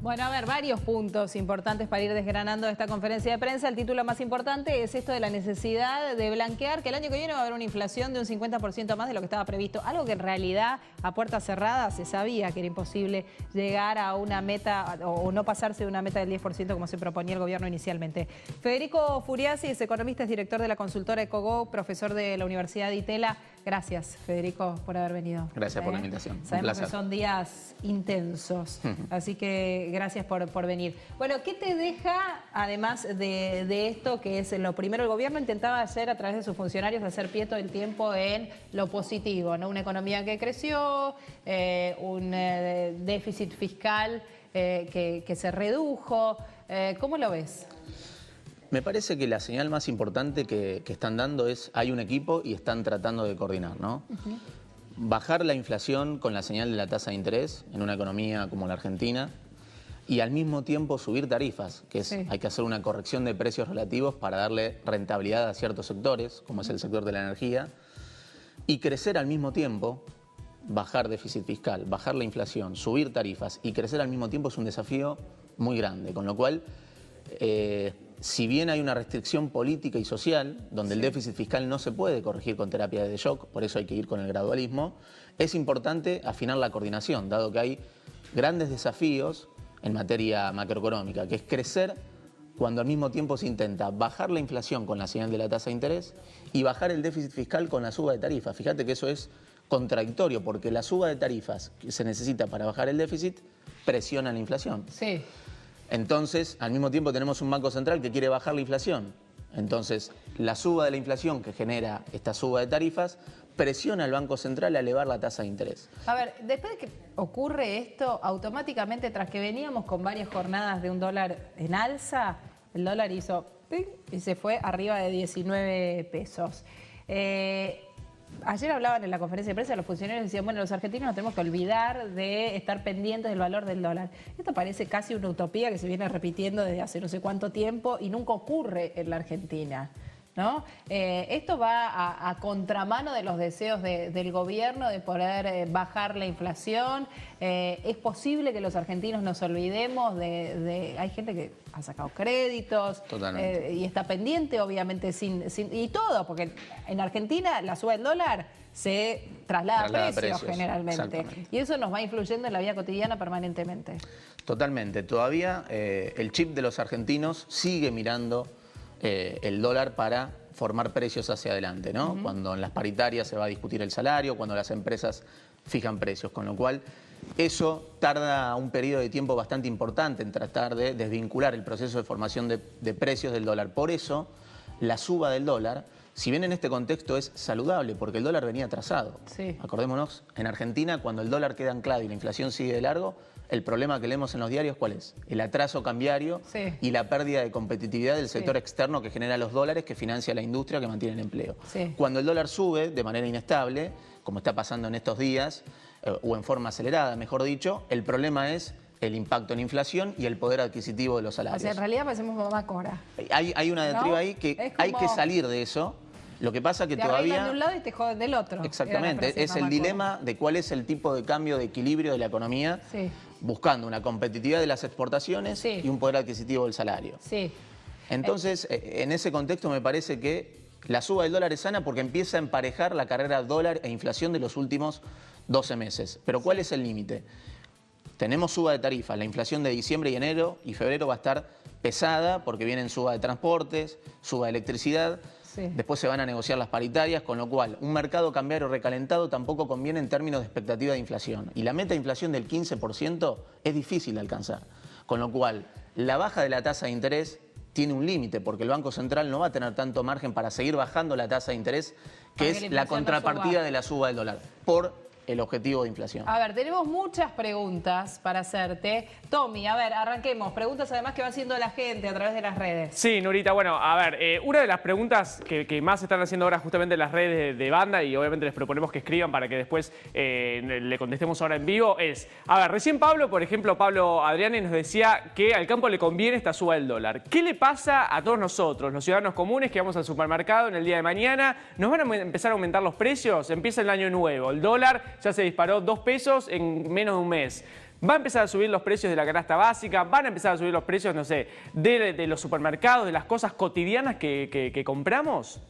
Bueno, a ver, varios puntos importantes para ir desgranando esta conferencia de prensa. El título más importante es esto de la necesidad de blanquear que el año que viene va a haber una inflación de un 50% más de lo que estaba previsto. Algo que en realidad a puertas cerradas se sabía que era imposible llegar a una meta o no pasarse de una meta del 10% como se proponía el gobierno inicialmente. Federico Furiasi es economista, es director de la consultora Ecogo, profesor de la Universidad de Itela. Gracias, Federico, por haber venido. Gracias por la invitación. Sabemos que son días intensos, así que gracias por venir. Bueno, ¿qué te deja, además de esto, que es lo primero? El gobierno intentaba hacer, a través de sus funcionarios, hacer pie todo el tiempo en lo positivo, ¿no? Una economía que creció, un déficit fiscal que se redujo. ¿Cómo lo ves? Me parece que la señal más importante que están dando es hay un equipo y están tratando de coordinar, ¿no? Bajar la inflación con la señal de la tasa de interés en una economía como la Argentina y al mismo tiempo subir tarifas, que es, hay que hacer una corrección de precios relativos para darle rentabilidad a ciertos sectores, como es el sector de la energía, y crecer al mismo tiempo, bajar déficit fiscal, bajar la inflación, subir tarifas y crecer al mismo tiempo es un desafío muy grande, con lo cual si bien hay una restricción política y social, donde el déficit fiscal no se puede corregir con terapia de shock, por eso hay que ir con el gradualismo, es importante afinar la coordinación, dado que hay grandes desafíos en materia macroeconómica, que es crecer cuando al mismo tiempo se intenta bajar la inflación con la señal de la tasa de interés y bajar el déficit fiscal con la suba de tarifas. Fíjate que eso es contradictorio, porque la suba de tarifas que se necesita para bajar el déficit presiona la inflación. Sí. Entonces, al mismo tiempo tenemos un Banco Central que quiere bajar la inflación. Entonces, la suba de la inflación que genera esta suba de tarifas presiona al Banco Central a elevar la tasa de interés. A ver, después de que ocurre esto, automáticamente, tras que veníamos con varias jornadas de un dólar en alza, el dólar hizo ¡ping! Y se fue arriba de 19 pesos. Ayer hablaban en la conferencia de prensa, los funcionarios decían, bueno, los argentinos nos tenemos que olvidar de estar pendientes del valor del dólar. Esto parece casi una utopía que se viene repitiendo desde hace no sé cuánto tiempo y nunca ocurre en la Argentina, ¿no? Esto va a contramano de los deseos del gobierno de poder bajar la inflación. Es posible que los argentinos nos olvidemos hay gente que ha sacado créditos y está pendiente, obviamente, y todo, porque en Argentina la suba del dólar se traslada a precios generalmente. Y eso nos va influyendo en la vida cotidiana permanentemente. Totalmente. Todavía el chip de los argentinos sigue mirando el dólar para formar precios hacia adelante, ¿no? Cuando en las paritarias se va a discutir el salario, cuando las empresas fijan precios, con lo cual eso tarda un periodo de tiempo bastante importante en tratar de desvincular el proceso de formación de precios del dólar. Por eso, la suba del dólar, si bien en este contexto es saludable, porque el dólar venía atrasado. Acordémonos, en Argentina, cuando el dólar queda anclado y la inflación sigue de largo, el problema que leemos en los diarios, ¿cuál es? El atraso cambiario y la pérdida de competitividad del sector externo que genera los dólares que financia la industria que mantiene el empleo. Cuando el dólar sube de manera inestable, como está pasando en estos días, o en forma acelerada, mejor dicho, el problema es el impacto en inflación y el poder adquisitivo de los salarios. O sea, en realidad parecemos mamá Cora. Hay una diatriba ahí que hay que salir de eso. Lo que pasa que todavía... de un lado y te joden del otro. Exactamente, es el dilema de cuál es el tipo de cambio de equilibrio de la economía, buscando una competitividad de las exportaciones y un poder adquisitivo del salario. Entonces, en ese contexto me parece que la suba del dólar es sana porque empieza a emparejar la carrera dólar e inflación de los últimos 12 meses. Pero ¿cuál es el límite? Tenemos suba de tarifas, la inflación de diciembre y enero y febrero va a estar pesada porque vienen suba de transportes, suba de electricidad. Después se van a negociar las paritarias, con lo cual un mercado cambiario recalentado tampoco conviene en términos de expectativa de inflación. Y la meta de inflación del 15% es difícil de alcanzar. Con lo cual, la baja de la tasa de interés tiene un límite, porque el Banco Central no va a tener tanto margen para seguir bajando la tasa de interés, que es la contrapartida de la suba del dólar, por el objetivo de inflación. A ver, tenemos muchas preguntas para hacerte. Tommy, a ver, arranquemos. Preguntas además que va haciendo la gente a través de las redes. Sí, Nurita, bueno, a ver, una de las preguntas que más están haciendo ahora justamente en las redes de Banda, y obviamente les proponemos que escriban para que después le contestemos ahora en vivo, es, a ver, recién Pablo, por ejemplo, Pablo Adriani nos decía que al campo le conviene esta suba del dólar. ¿Qué le pasa a todos nosotros, los ciudadanos comunes que vamos al supermercado en el día de mañana? ¿Nos van a empezar a aumentar los precios? Empieza el año nuevo, el dólar ya se disparó 2 pesos en menos de un mes. va a empezar a subir los precios de la canasta básica, van a empezar a subir los precios, no sé, de los supermercados, de las cosas cotidianas que compramos.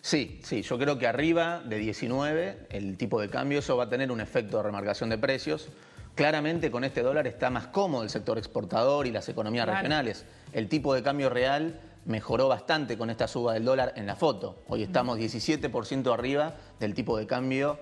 Sí, yo creo que arriba de 19 el tipo de cambio, eso va a tener un efecto de remarcación de precios. Claramente con este dólar está más cómodo el sector exportador y las economías regionales. El tipo de cambio real mejoró bastante con esta suba del dólar en la foto. Hoy estamos 17% arriba del tipo de cambio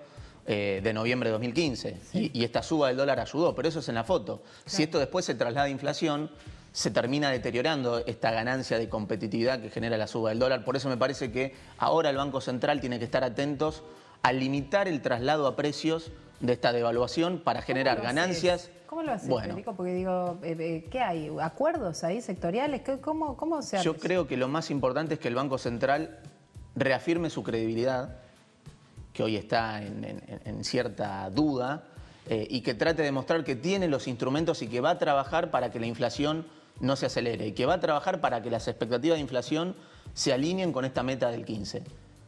de noviembre de 2015. Sí. Y esta suba del dólar ayudó, pero eso es en la foto. Claro. Si esto después se traslada a inflación, se termina deteriorando esta ganancia de competitividad que genera la suba del dólar. Por eso me parece que ahora el Banco Central tiene que estar atentos a limitar el traslado a precios de esta devaluación para generar ganancias. ¿Cómo lo haces, bueno, Federico? Porque digo, ¿qué hay? ¿Acuerdos ahí sectoriales? ¿Cómo se hace? Yo creo que lo más importante es que el Banco Central reafirme su credibilidad, que hoy está en cierta duda, y que trate de mostrar que tiene los instrumentos y que va a trabajar para que la inflación no se acelere y que va a trabajar para que las expectativas de inflación se alineen con esta meta del 15.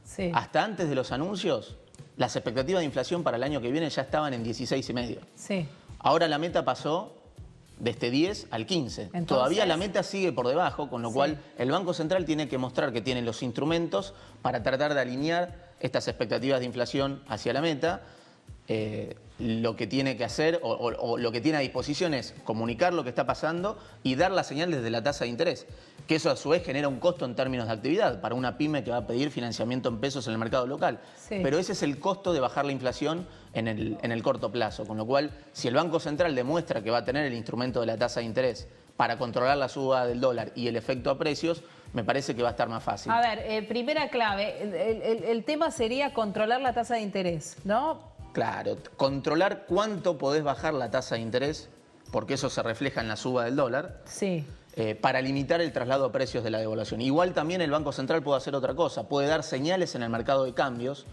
Sí. Hasta antes de los anuncios, las expectativas de inflación para el año que viene ya estaban en 16,5. Sí. Ahora la meta pasó de este 10 al 15. Entonces, todavía la meta sigue por debajo, con lo cual el Banco Central tiene que mostrar que tiene los instrumentos para tratar de alinear estas expectativas de inflación hacia la meta. Lo que tiene que hacer o lo que tiene a disposición es comunicar lo que está pasando y dar la señal desde la tasa de interés, que eso a su vez genera un costo en términos de actividad para una pyme que va a pedir financiamiento en pesos en el mercado local. Sí. Pero ese es el costo de bajar la inflación en el corto plazo, con lo cual si el Banco Central demuestra que va a tener el instrumento de la tasa de interés para controlar la suba del dólar y el efecto a precios, me parece que va a estar más fácil. A ver, primera clave, el tema sería controlar la tasa de interés, ¿no? Claro, controlar cuánto podés bajar la tasa de interés, porque eso se refleja en la suba del dólar, sí. Para limitar el traslado a precios de la devaluación. Igual también el Banco Central puede hacer otra cosa, puede dar señales en el mercado de cambios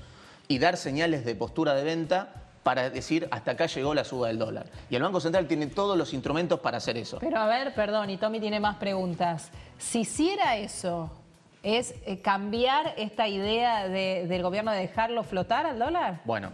y dar señales de postura de venta para decir hasta acá llegó la suba del dólar. Y el Banco Central tiene todos los instrumentos para hacer eso. Pero a ver, perdón, y Tommy tiene más preguntas. Si hiciera eso, ¿es cambiar esta idea del gobierno de dejarlo flotar al dólar? Bueno,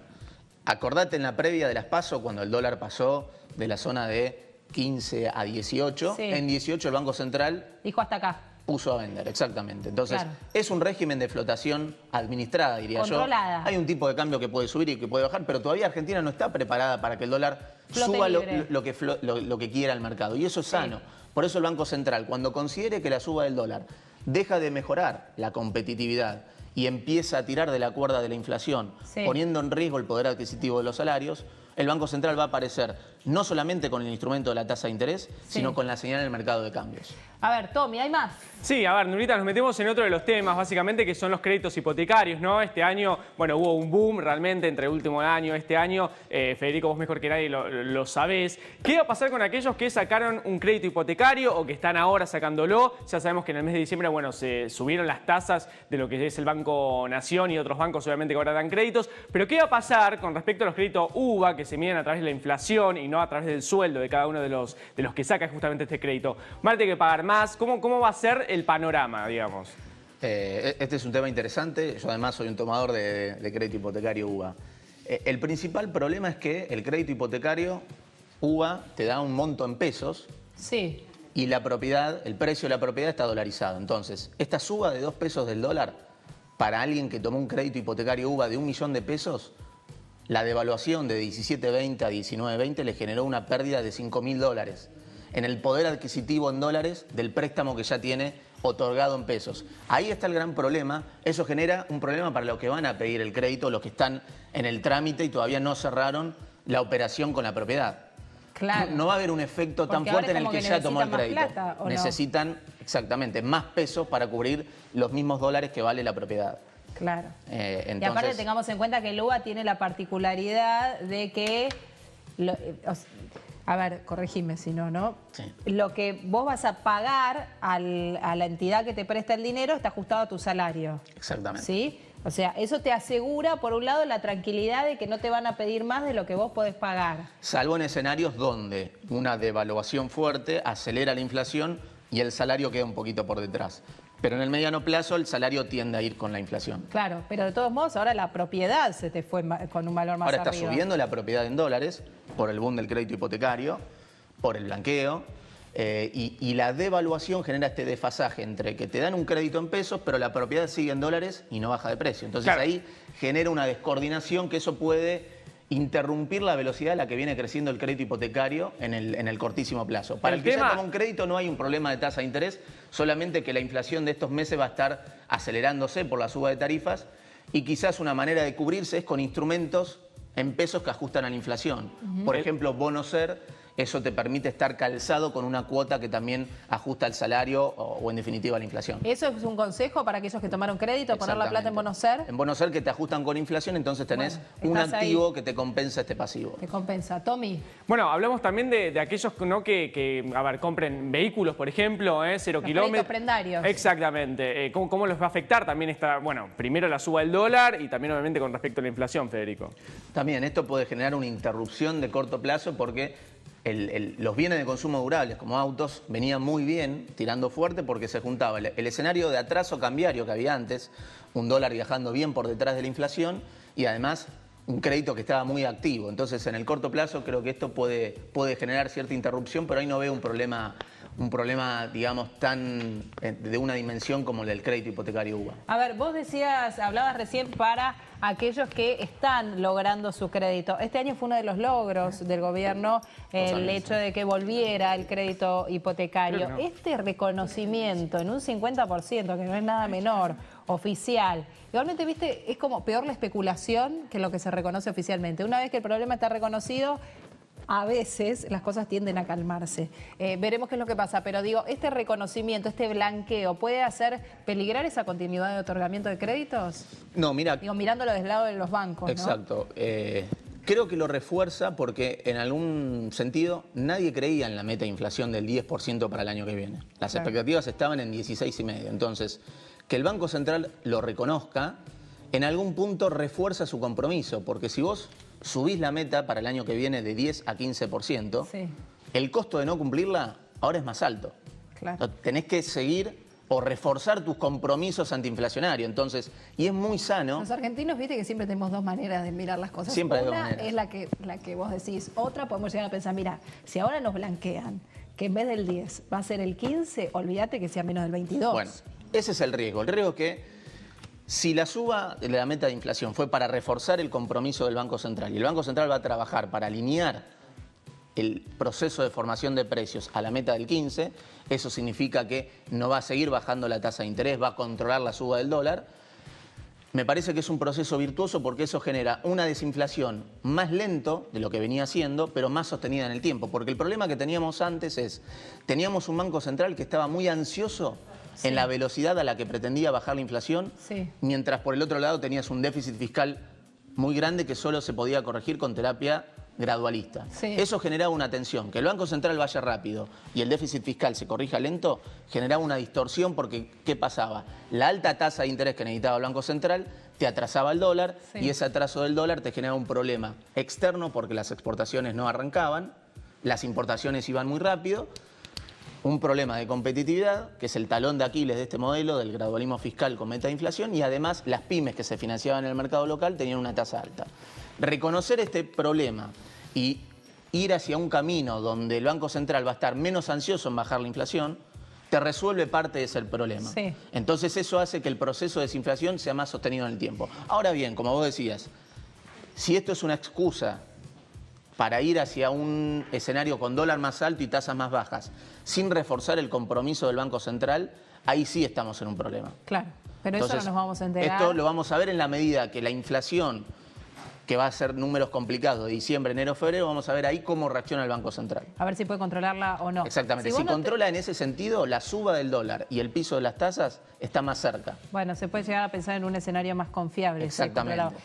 acordate en la previa de las PASO, cuando el dólar pasó de la zona de 15 a 18, sí. En 18 el Banco Central dijo hasta acá. Puso a vender, exactamente. Entonces, claro, es un régimen de flotación administrada, diría controlada. Yo. Hay un tipo de cambio que puede subir y que puede bajar, pero todavía Argentina no está preparada para que el dólar suba lo que quiera el mercado. Y eso es sano. Sí. Por eso el Banco Central, cuando considere que la suba del dólar deja de mejorar la competitividad y empieza a tirar de la cuerda de la inflación, sí, poniendo en riesgo el poder adquisitivo de los salarios, el Banco Central va a aparecer no solamente con el instrumento de la tasa de interés, sí, sino con la señal en el mercado de cambios. A ver, Tommy, ¿hay más? Sí, a ver, Nurita, nos metemos en otro de los temas, básicamente, que son los créditos hipotecarios, ¿no? Este año, bueno, hubo un boom realmente entre el último año y este año. Federico, vos mejor que nadie lo sabés. ¿Qué va a pasar con aquellos que sacaron un crédito hipotecario o que están ahora sacándolo? Ya sabemos que en el mes de diciembre, bueno, se subieron las tasas de lo que es el Banco Nación y otros bancos, obviamente, que ahora dan créditos. Pero ¿qué va a pasar con respecto a los créditos UVA, que se miden a través de la inflación y no a través del sueldo de cada uno de los que saca justamente este crédito? ¿Van a tener que pagar más? ¿Cómo va a ser el panorama, digamos? Este es un tema interesante. Yo además soy un tomador de crédito hipotecario UVA. El principal problema es que el crédito hipotecario UVA te da un monto en pesos. Sí. Y la propiedad, el precio de la propiedad está dolarizado. Entonces, esta suba de 2 pesos del dólar, para alguien que tomó un crédito hipotecario UVA de 1 millón de pesos, la devaluación de 17.20 a 19.20 le generó una pérdida de $5.000 en el poder adquisitivo en dólares del préstamo que ya tiene otorgado en pesos. Ahí está el gran problema. Eso genera un problema para los que van a pedir el crédito, los que están en el trámite y todavía no cerraron la operación con la propiedad. Claro. No va a haber un efecto tan fuerte en el que ya tomó el crédito. Plata, necesitan, exactamente, más pesos para cubrir los mismos dólares que vale la propiedad. Claro. Entonces, y aparte tengamos en cuenta que el UVA tiene la particularidad de que... A ver, corregime si no, ¿no? Sí. Lo que vos vas a pagar a la entidad que te presta el dinero está ajustado a tu salario. Exactamente. ¿Sí? O sea, eso te asegura, por un lado, la tranquilidad de que no te van a pedir más de lo que vos podés pagar. Salvo en escenarios donde una devaluación fuerte acelera la inflación y el salario queda un poquito por detrás. Pero en el mediano plazo el salario tiende a ir con la inflación. Claro, pero de todos modos ahora la propiedad se te fue con un valor más arriba. Ahora está subiendo la propiedad en dólares, por el boom del crédito hipotecario, por el blanqueo, y la devaluación genera este desfasaje entre que te dan un crédito en pesos, pero la propiedad sigue en dólares y no baja de precio. Entonces claro, ahí genera una descoordinación que eso puede interrumpir la velocidad a la que viene creciendo el crédito hipotecario en el cortísimo plazo. Para el que ya toma un crédito no hay un problema de tasa de interés, solamente que la inflación de estos meses va a estar acelerándose por la suba de tarifas y quizás una manera de cubrirse es con instrumentos en pesos que ajustan a la inflación. Por ejemplo, bono ser. Eso te permite estar calzado con una cuota que también ajusta al salario o en definitiva a la inflación. ¿Eso es un consejo para aquellos que tomaron crédito, poner la plata en bono ser? En bono ser que te ajustan con inflación, entonces tenés un activo que te compensa este pasivo. Te compensa. Tommy. Bueno, hablamos también de aquellos ¿no? que a ver, compren vehículos, por ejemplo, 0 kilómetros. Prendarios. Exactamente. ¿Cómo los va a afectar también esta, bueno, primero la suba del dólar y también obviamente con respecto a la inflación, Federico? También esto puede generar una interrupción de corto plazo porque los bienes de consumo durables, como autos, venían muy bien, tirando fuerte, porque se juntaba el escenario de atraso cambiario que había antes, un dólar viajando bien por detrás de la inflación y además un crédito que estaba muy activo. Entonces, en el corto plazo creo que esto puede generar cierta interrupción, pero ahí no veo un problema, digamos, de una dimensión como el del crédito hipotecario UBA. A ver, vos hablabas recién para aquellos que están logrando su crédito. Este año fue uno de los logros del gobierno el hecho de que volviera el crédito hipotecario. No. Este reconocimiento en un 50%, que no es nada menor, oficial, igualmente, viste, es como peor la especulación que lo que se reconoce oficialmente. Una vez que el problema está reconocido, a veces las cosas tienden a calmarse. Veremos qué es lo que pasa, pero digo, este reconocimiento, este blanqueo, ¿puede hacer peligrar esa continuidad de otorgamiento de créditos? No, mira. Digo, mirándolo desde el lado de los bancos, ¿no? Exacto. Creo que lo refuerza porque en algún sentido nadie creía en la meta de inflación del 10% para el año que viene. Las expectativas estaban en 16,5. Entonces, que el Banco Central lo reconozca, en algún punto refuerza su compromiso, porque si vos subís la meta para el año que viene de 10 a 15%, el costo de no cumplirla ahora es más alto. Claro. Tenés que seguir o reforzar tus compromisos antiinflacionarios. Entonces, y es muy sano. Los argentinos, viste que siempre tenemos dos maneras de mirar las cosas. Siempre hay dos Una maneras. es la que vos decís. Otra podemos llegar a pensar, mira, si ahora nos blanquean que en vez del 10 va a ser el 15, olvídate que sea menos del 22. Bueno, ese es el riesgo. El riesgo es que si la suba de la meta de inflación fue para reforzar el compromiso del Banco Central y el Banco Central va a trabajar para alinear el proceso de formación de precios a la meta del 15, eso significa que no va a seguir bajando la tasa de interés, va a controlar la suba del dólar. Me parece que es un proceso virtuoso porque eso genera una desinflación más lento de lo que venía haciendo, pero más sostenida en el tiempo. Porque el problema que teníamos antes teníamos un Banco Central que estaba muy ansioso en la velocidad a la que pretendía bajar la inflación, mientras por el otro lado tenías un déficit fiscal muy grande que solo se podía corregir con terapia gradualista. Eso generaba una tensión. Que el Banco Central vaya rápido y el déficit fiscal se corrija lento, generaba una distorsión porque, ¿qué pasaba? La alta tasa de interés que necesitaba el Banco Central te atrasaba el dólar y ese atraso del dólar te generaba un problema externo porque las exportaciones no arrancaban, las importaciones iban muy rápido, un problema de competitividad, que es el talón de Aquiles de este modelo, del gradualismo fiscal con meta de inflación, y además las pymes que se financiaban en el mercado local tenían una tasa alta. Reconocer este problema y ir hacia un camino donde el Banco Central va a estar menos ansioso en bajar la inflación, te resuelve parte de ese problema. Entonces eso hace que el proceso de desinflación sea más sostenido en el tiempo. Ahora bien, como vos decías, si esto es una excusa para ir hacia un escenario con dólar más alto y tasas más bajas, sin reforzar el compromiso del Banco Central, ahí sí estamos en un problema. Claro, pero entonces, eso no nos vamos a enterar. Esto lo vamos a ver en la medida que la inflación, que va a ser números complicados de diciembre, enero, febrero, vamos a ver ahí cómo reacciona el Banco Central. A ver si puede controlarla o no. Exactamente. Si controla en ese sentido, la suba del dólar y el piso de las tasas está más cerca. Bueno, se puede llegar a pensar en un escenario más confiable. Exactamente.